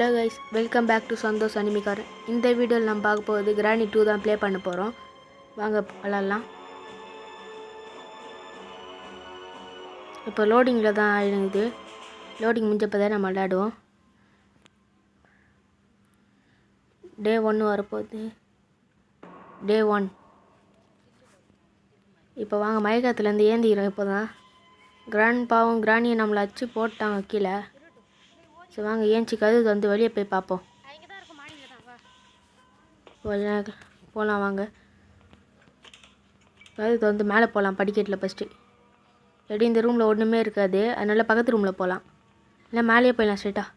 Hello guys, welcome back to Santosh அனிமிகார். இந்த வீடியோவில் நம்ம பார்க்க போகிறது கிராணி 2 தான் ப்ளே பண்ண போகிறோம். வாங்க விளாட்லாம். இப்போ லோடிங்கில் தான் ஆகிடுது. லோடிங் முடிஞ்சப்போ தான் நம்ம விளையாடுவோம். டே 1 வரப்போகுது. டே 1. இப்போ வாங்க மயக்கத்துலேருந்து ஏந்திக்கிறோம். இப்போ தான் கிராண்ட்பாவும் கிராணியை நம்மளை அச்சு போட்டாங்க கீழே. சரி வாங்க ஏஞ்சி கதவு வந்து வெளியே போய் பார்ப்போம். போகலாம் வாங்க. கதவு வந்து மேலே போகலாம் படிக்கட்டில் ஃபஸ்ட்டு. எப்படி இந்த ரூமில் ஒன்றுமே இருக்காது, அதனால பக்கத்து ரூமில் போகலாம். இல்லை மேலேயே போயிடலாம் ஸ்ட்ரெயிட்டாக.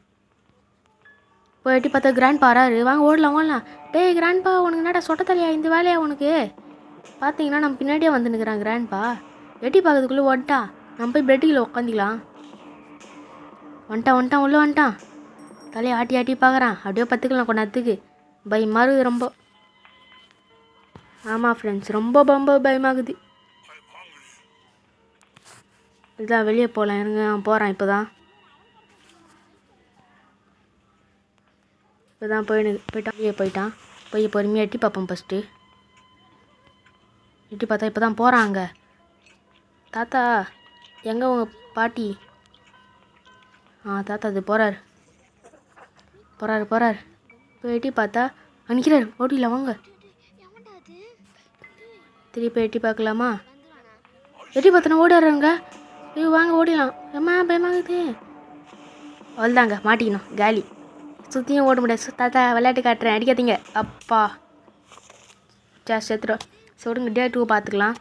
போய் எட்டி பார்த்தா கிராண்ட் பாராரு. வாங்க ஓடலாம். டேய் கிராண்ட்பா, உனக்கு என்னடா சொட்ட தலையா இந்த வேலையா உனக்கு? பார்த்தீங்கன்னா நம்ம பின்னாடியே வந்து நிற்கிறான் கிராண்ட்பா. எட்டி பார்க்கறதுக்குள்ளே வந்துட்டான். நம்ம போய் பெட்டுக்குள்ளே உட்காந்துக்கலாம். வந்துட்டான் உள்ளே வந்துட்டான். தலையை ஆட்டி ஆட்டி பார்க்குறான். அப்படியே பத்துக்கலாம் கொண்டாத்துக்கு பயமாகுது ரொம்ப. ஆமாம் ஃப்ரெண்ட்ஸ், ரொம்ப பயமாகுது. இதுதான் வெளியே போகலாம். இருங்க, நான் போகிறேன். இப்போ தான் போயிட்டான். போய் பொறுமையாக எட்டி பார்ப்போம் ஃபஸ்ட்டு. எட்டி பார்த்தா இப்போ தான் போகிறாங்க. தாத்தா எங்கே உங்கள் பாட்டி? தாத்தா அது போகிறாரு. போய் எட்டி பார்த்தா நிற்கிறார். ஓடிடலாம் வாங்க. திருப்பி எட்டி பார்க்கலாமா? எட்டி பார்த்தனா ஓடிடுறாங்க. ஐயோ வாங்க ஓடிடலாம். பயமாகுது. அவ்வளோதாங்க, மாட்டிக்கணும் காலி. சுற்றியும் ஓட முடியாது. தாத்தா விளையாட்டு காட்டுறேன், அடிக்காதீங்க. அப்பா செத்துடும். சொல்லுங்க, டே 2 பார்த்துக்கலாம்.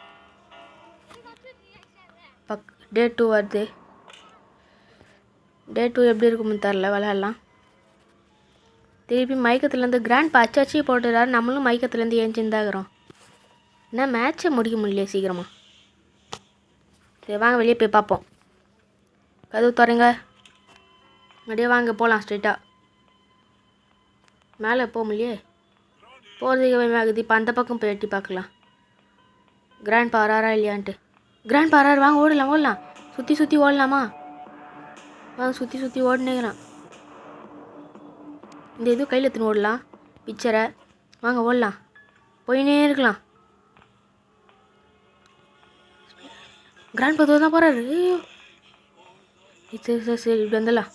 டே 2 வருது. டே 2 எப்படி இருக்கும்னு தெரில. விளையாடலாம். திருப்பி மயக்கத்துலேருந்து கிராண்ட் அச்சாச்சி போட்டுறாரு. நம்மளும் மயக்கத்துலேருந்து ஏஞ்சிருந்தாகிறோம். என்ன மேட்சை முடிக்க முடியல சீக்கிரமாக. சரி வாங்க வெளியே போய் பார்ப்போம். கதவு திறங்க. அப்படியே வாங்க போகலாம் ஸ்ட்ரெயிட்டாக. மேலே போக முடியே, போகிறதுக்கு பயமாகுது. இப்போ அந்த பக்கம் போய் எட்டி பார்க்கலாம். கிராண்ட் பாராரா இல்லையான்ட்டு. கிராண்ட் பாராரு. வாங்க ஓடலாம். சுற்றி ஓடலாமா? வாங்க சுற்றி ஓடினேங்களாம். இந்த இது கையில் எடுத்துன்னு ஓடலாம் பிக்சரை. வாங்க ஓடலாம், போயினே இருக்கலாம். கிராண்ட் பா தான் போகிறாரு. சரி இப்படி வந்துடலாம்.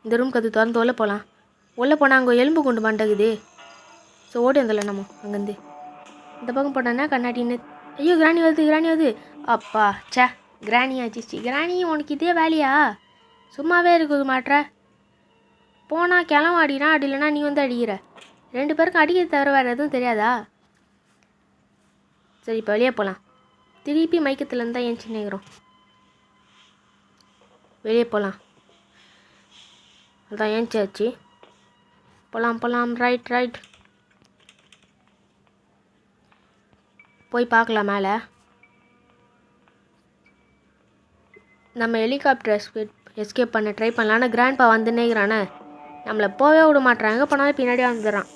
இந்த ரூம் கற்று திறந்து உள்ளே போனால் அங்கே எலும்பு கொண்டு மாட்டேங்குது. ஸோ ஓடி வந்துடலாம் நம்ம அங்கேருந்து. இந்த பக்கம் போட்டோன்னா கண்ணாடின்னு. ஐயோ கிராணி வருது. அப்பா சே, கிராணி ஆச்சு. கிராணி உனக்கு இதே வேலையா? சும்மாவே இருக்குது மாட்டுற. போனால் கிளம்ப அடினா அடிலனா நீ வந்து அடிக்கிற. 2 பேருக்கும் அடிக்கிறது தவிர வேறு எதுவும் தெரியாதா? சரி இப்போ வெளியே போகலாம். திருப்பி மயக்கத்துலேருந்து தான் ஏன் சின்னகிறோம். வெளியே போகலாம். அதான் ஏஞ்சாச்சு. போகலாம். ரைட். போய் பார்க்கலாம் மேலே. நம்ம ஹெலிகாப்டர் எஸ்கேப் பண்ண ட்ரை பண்ணலாம். ஆனால் கிராண்ட்பா வந்துன்னேங்கிறானே, நம்மளை போவே விட மாட்டுறாங்க. போனாலும் பின்னாடியே வந்துடுறான்.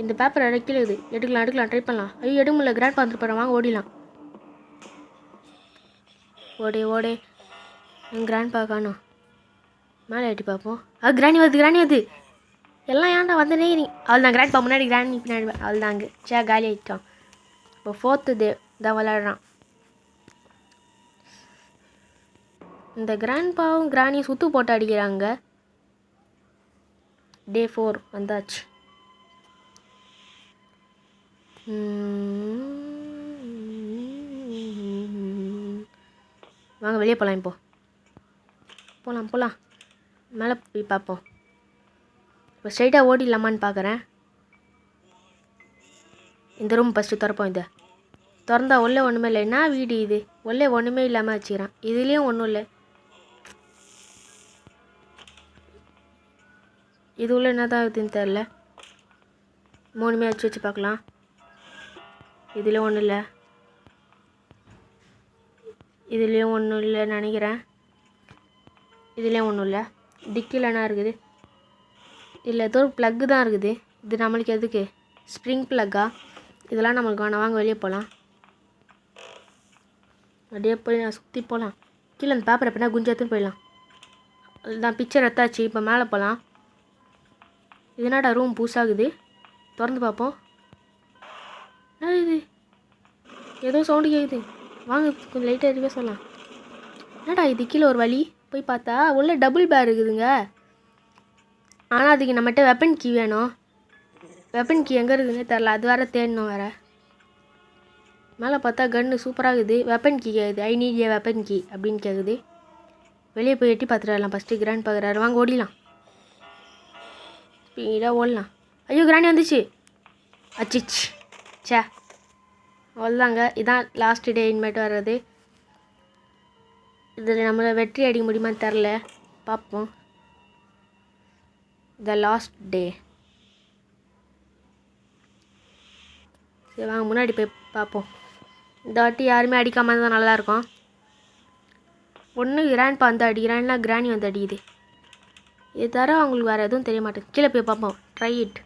இந்த பேப்பர் அடைக்கலுது. எடுக்கலாம் ட்ரை பண்ணலாம். ஐயோ எடுக்க முடியல. கிராண்ட்பா வந்துட்டு போகிறேன். வாங்க ஓடிடலாம். ஓடே என் கிராண்ட்பா காணோம். மேலே எட்டி பார்ப்போம். கிராணி வருது. எல்லாம் ஏன்டா வந்தனே நீ? அவள் தான் கிராண்ட்பா முன்னாடி, கிராணி பின்னாடி. அவள் தாங்க காலி ஆகிட்டான். இப்போ 4th டே தான் விளையாடுறான். இந்த கிராண்ட்பாவும் கிராணியும் சுற்று போட்டு அடிக்கிறாங்க. டே 4 வந்தாச்சு. வாங்க வெளியே போகலாம். இப்போ போகலாம். மேலே போய் பார்ப்போம். இப்போ ஸ்ட்ரைட்டாக ஓடிடலாமான்னு பார்க்குறேன். இந்த ரூம் ஃபஸ்ட்டு திறப்போம். இதை திறந்தா உள்ளே ஒன்றுமே இல்லை. என்ன வீடு இது? உள்ளே ஒன்றுமே இல்லாமல் வச்சுக்கிறான். இதுலேயும் ஒன்றும் இல்லை. இது உள்ள என்ன தான் இருக்குதுன்னு தெரில. 3மே வச்சு பார்க்கலாம். இதுலேயும் ஒன்றும் இல்லை. இதுலேயும் ஒன்றும் இல்லைன்னு நினைக்கிறேன். இதுலேயும் ஒன்றும் இல்லை. டிக்கில் என்ன இருக்குது? இல்லை, ஏதோ ஒரு ப்ளக்கு தான் இருக்குது. இது நம்மளுக்கு எதுக்கு? ஸ்ப்ரிங் ப்ளக்கா? இதெல்லாம் நம்மளுக்கு வேணாம். வாங்க வெளியே போகலாம். அப்படியே போய் நான் சுற்றி போகலாம். கீழே அந்த பேப்பரை எப்படின்னா குஞ்சத்துன்னு போயிடலாம். அதுதான் பிக்சர் எடுத்தாச்சு. இப்போ மேலே போகலாம். இது என்னடா ரூம் புதுசாகுது, திறந்து பார்ப்போம். என்ன இது, ஏதோ சவுண்டு கேட்குது. வாங்க கொஞ்சம் லைட்டாக இருக்கவே சொல்லலாம். என்னடா இது, கீழே ஒரு வழி போய் பார்த்தா உள்ள டபுள் பேர் இருக்குதுங்க. ஆனால் அதுக்கு நம்மகிட்ட வெப்பன் கீ வேணும். வெப்பன் கீ எங்கே இருக்குதுன்னு தெரில, அது வேறு தேடணும் வேறு. மேலே பார்த்தா கன்று சூப்பராக இருக்குது. வெப்பன் கீ கேட்குது, I need a weapon key அப்படின்னு கேட்குது. வெளியே போய் எட்டி பார்த்துட்டு ஃபஸ்ட்டு கிராண்ட் பார்க்குறாரு. வாங்க ஓடிடலாம், ஸ்பீடாக ஓடலாம். ஐயோ கிராண்டி வந்துச்சு. அச்சிச் சே, அவ்வளோதாங்க. இதான் லாஸ்ட் டே இன்மேட்டு வர்றது. இதில் நம்மளை வெற்றி அடிக்க முடியுமான்னு தெரில, பார்ப்போம். The last day. சரி வாங்க முன்னாடி போய் பார்ப்போம். இந்த வாட்டி யாருமே அடிக்காமல் தான் நல்லாயிருக்கும். ஒன்று கிராண்ட்பா வந்து அடிக்கிறான்னா கிராணி வந்து அடிக்குது. இது தர அவங்களுக்கு வேறு எதுவும் தெரிய மாட்டேங்குது. கீழே போய் பார்ப்போம், ட்ரை இட்.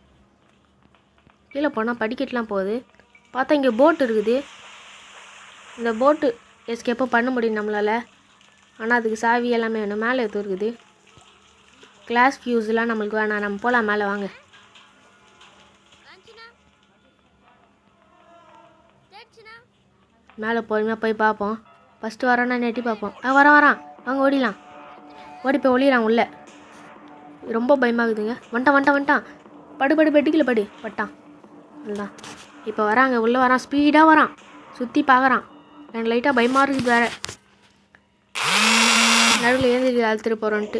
கீழே போனால் படிக்கட்டுலாம் போகுது. பார்த்தா இங்கே போட் இருக்குது. இந்த போட்டு எஸ்கேப்போ பண்ண முடியும் நம்மளால். ஆனால் அதுக்கு சாவி எல்லாமே வேணும். மேலே எதுவும் இருக்குது. கிளாஸ் ஃபியூஸ்லாம் நம்மளுக்கு வேணாம், நம்ம போகலாம் மேலே வாங்க. மேலே பொறுமையாக போய் பார்ப்போம். ஃபஸ்ட்டு வரானா நெட்டி பார்ப்போம். வரான் வாங்க ஓடிடலாம். ஓடி போய் ஒளிகிறான் உள்ளே. ரொம்ப பயமாகுதுங்க. வந்துட்டான். படு பெட்டிக்கில் பட்டான். அதுதான் இப்போ வராங்க, உள்ளே வரான், ஸ்பீடாக வரான், சுற்றி பார்க்குறான். எனக்கு லைட்டாக பயமாக இருக்குது வேறு. நடுவில் ஏந்திரி அழுத்துட்டு போகிறோன்ட்டு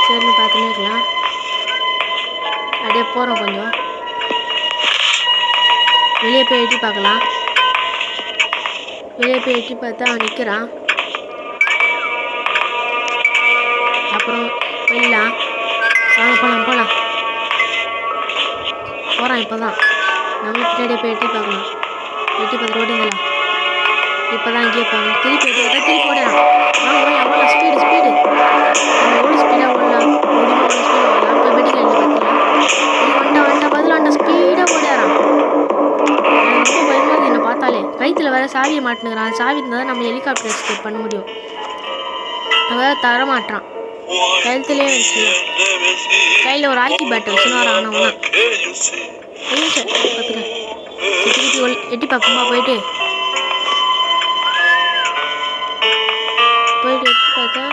சரின்னு பார்த்துன்னே இருக்கலாம். அப்படியே போகிறோம். கொஞ்சம் வெளியே போய் எட்டி பார்க்கலாம். வெளியே போய் எட்டி பார்த்தா அவன் நிற்கிறான். அப்புறம் வெளிலாம் வாங்க போகலாம். போகிறான் இப்போ தான். நம்ம பின்னாடியே போய் எட்டி பார்க்கலாம். எட்டி பார்த்து ஓடுங்களா. இப்போ தான் இங்கேயே போங்க. திருப்பி எட்டி பார்த்தா திருப்பி ஓடலாம். ஓடலாம் ஸ்பீடு. நம்ம எவ்வளோ ஸ்பீடாக ஓடலாம், முடியுமா அவ்வளோ ஸ்பீடாக ஓடலாம். போய் பெட்டி கையில் பார்த்துக்கலாம். வந்துட்டான் பதிலாண்ட ஸ்பீடாக ஓடிறான். எனக்கு ரொம்ப பயமாக இருக்குது என்னை பார்த்தாலே. கைத்தில் வேறு சாவியை மாட்டினுக்கிறான். சாவி இருந்தால் தான் நம்ம ஹெலிகாப்டர் எஸ்கேப் பண்ண முடியும். அவன் தர மாட்டான். கழுத்துலேயே வச்சு கையில் ஒரு ஆக்கி பேட்டை வச்சுன்னு வரான். ஆனால் பார்த்துக்க திருப்பி எட்டி பார்ப்போமா. போயிட்டு எட்டி பார்த்தா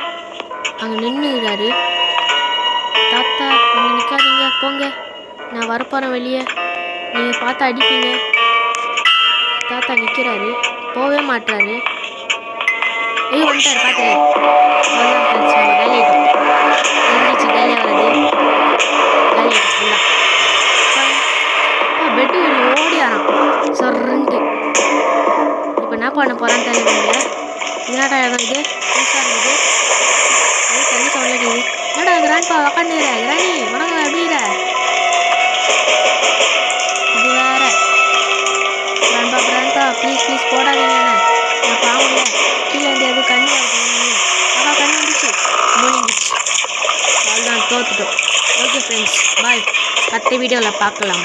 அங்கே நின்றுக்கிறாரு. தாத்தா அங்கே நிற்காதீங்க, போங்க, நான் வரப்போகிறேன் வெளியே, நீங்கள் பார்த்தா அடிப்பீங்க. தாத்தா நிற்கிறாரு, போகவே மாட்டுறாரு. வந்துட்டார் பார்த்துரு. அவ்வளோதான் ஃப்ரெண்ட்ஸ், நம்ம காலியாகிட்டோம். இருந்துச்சு காலியாக வர்றது. காலியாகிட்டோம். பெட்டு ஓடியாரான் சொல்றன்ட்டு. இப்போ என்ன பண்ண போகிறான்னு தெரியல. என்னடா இடம் இது, புதுசாக இருக்குது. தண்ணி சவுண்டில் இருக்குது. என்னடா கிராண்ட்பா உக்காந்துக்கிற. கிராணி வணக்கம், எப்படிங்கிற. இது வேற கிராண்ட்பா ப்ளீஸ் போடாதீங்க. நான் பாவம்ல கீழே இருந்து எதுவும் கண்ணு கண்ணு வந்துச்சு, மூழ்கிடுச்சு. அவ்வளோதான், தோத்துட்டோம். ஓகே ஃப்ரெண்ட்ஸ், பாய். அடுத்த வீடியோவில் பார்க்கலாம்.